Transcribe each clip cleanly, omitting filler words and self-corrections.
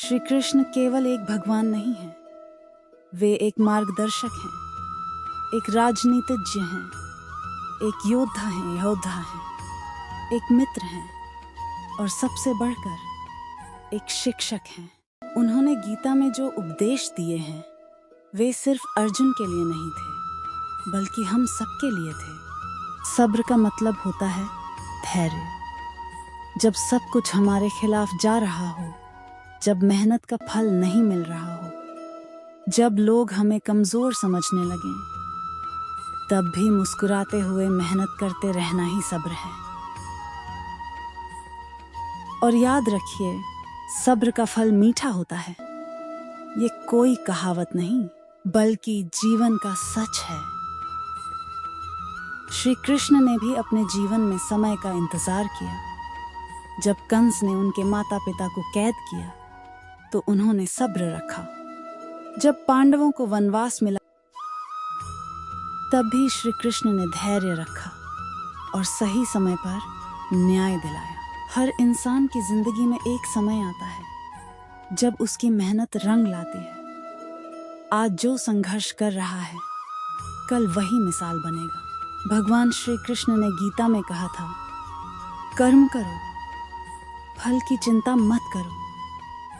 श्री कृष्ण केवल एक भगवान नहीं है, वे एक मार्गदर्शक हैं, एक राजनीतिज्ञ हैं, एक योद्धा हैं, एक मित्र हैं और सबसे बढ़कर एक शिक्षक हैं। उन्होंने गीता में जो उपदेश दिए हैं वे सिर्फ अर्जुन के लिए नहीं थे, बल्कि हम सबके लिए थे। सब्र का मतलब होता है धैर्य। जब सब कुछ हमारे खिलाफ जा रहा हो, जब मेहनत का फल नहीं मिल रहा हो, जब लोग हमें कमजोर समझने लगें, तब भी मुस्कुराते हुए मेहनत करते रहना ही सब्र है। और याद रखिए, सब्र का फल मीठा होता है। ये कोई कहावत नहीं, बल्कि जीवन का सच है। श्री कृष्ण ने भी अपने जीवन में समय का इंतजार किया। जब कंस ने उनके माता पिता को कैद किया तो उन्होंने सब्र रखा। जब पांडवों को वनवास मिला तब भी श्री कृष्ण ने धैर्य रखा और सही समय पर न्याय दिलाया। हर इंसान की जिंदगी में एक समय आता है जब उसकी मेहनत रंग लाती है। आज जो संघर्ष कर रहा है, कल वही मिसाल बनेगा। भगवान श्री कृष्ण ने गीता में कहा था, कर्म करो, फल की चिंता मत करो।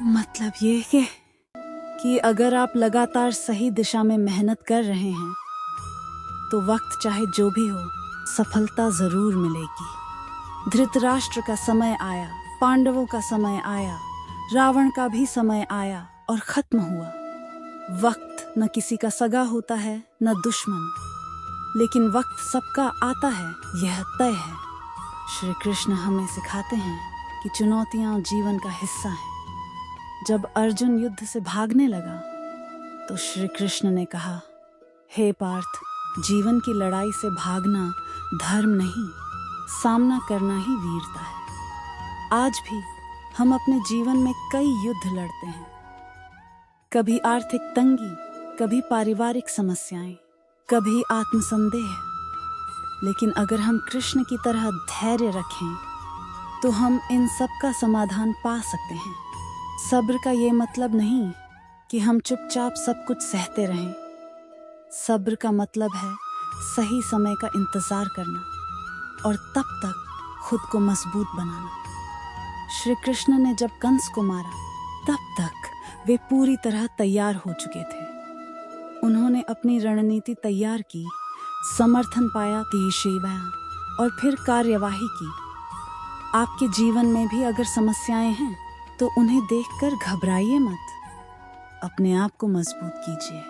मतलब ये है कि अगर आप लगातार सही दिशा में मेहनत कर रहे हैं तो वक्त चाहे जो भी हो, सफलता जरूर मिलेगी। धृतराष्ट्र का समय आया, पांडवों का समय आया, रावण का भी समय आया और खत्म हुआ। वक्त न किसी का सगा होता है न दुश्मन, लेकिन वक्त सबका आता है, यह तय है। श्री कृष्ण हमें सिखाते हैं कि चुनौतियां जीवन का हिस्सा हैं। जब अर्जुन युद्ध से भागने लगा तो श्री कृष्ण ने कहा, हे पार्थ, जीवन की लड़ाई से भागना धर्म नहीं, सामना करना ही वीरता है। आज भी हम अपने जीवन में कई युद्ध लड़ते हैं, कभी आर्थिक तंगी, कभी पारिवारिक समस्याएं, कभी आत्मसंदेह। लेकिन अगर हम कृष्ण की तरह धैर्य रखें तो हम इन सब का समाधान पा सकते हैं। सब्र का ये मतलब नहीं कि हम चुपचाप सब कुछ सहते रहें। सब्र का मतलब है सही समय का इंतजार करना और तब तक खुद को मजबूत बनाना। श्री कृष्ण ने जब कंस को मारा तब तक वे पूरी तरह तैयार हो चुके थे। उन्होंने अपनी रणनीति तैयार की, समर्थन पाया, सेवा और फिर कार्यवाही की। आपके जीवन में भी अगर समस्याएं हैं तो उन्हें देखकर घबराइए मत। अपने आप को मजबूत कीजिए,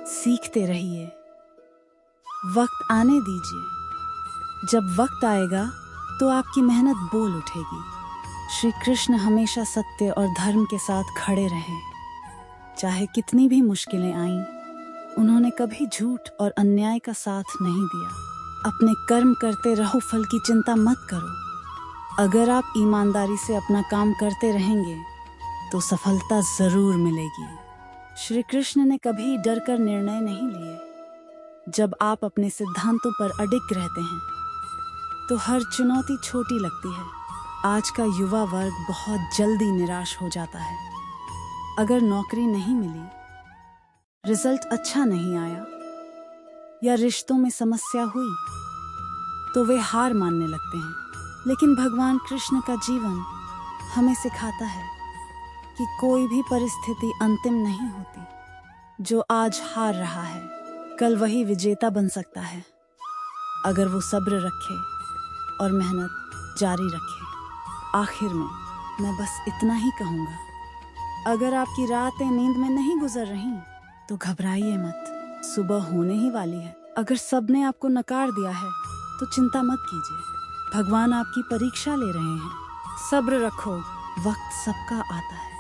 सीखते रहिए, वक्त आने दीजिए। जब वक्त आएगा तो आपकी मेहनत बोल उठेगी। श्री कृष्ण हमेशा सत्य और धर्म के साथ खड़े रहे। चाहे कितनी भी मुश्किलें आईं, उन्होंने कभी झूठ और अन्याय का साथ नहीं दिया। अपने कर्म करते रहो, फल की चिंता मत करो। अगर आप ईमानदारी से अपना काम करते रहेंगे तो सफलता जरूर मिलेगी। श्री कृष्ण ने कभी डर कर निर्णय नहीं लिए। जब आप अपने सिद्धांतों पर अडिग रहते हैं तो हर चुनौती छोटी लगती है। आज का युवा वर्ग बहुत जल्दी निराश हो जाता है। अगर नौकरी नहीं मिली, रिजल्ट अच्छा नहीं आया या रिश्तों में समस्या हुई तो वे हार मानने लगते हैं। लेकिन भगवान कृष्ण का जीवन हमें सिखाता है कि कोई भी परिस्थिति अंतिम नहीं होती। जो आज हार रहा है, कल वही विजेता बन सकता है, अगर वो सब्र रखे और मेहनत जारी रखे। आखिर में मैं बस इतना ही कहूँगा, अगर आपकी रातें नींद में नहीं गुजर रही तो घबराइए मत, सुबह होने ही वाली है। अगर सबने आपको नकार दिया है तो चिंता मत कीजिए, भगवान आपकी परीक्षा ले रहे हैं। सब्र रखो, वक्त सबका आता है।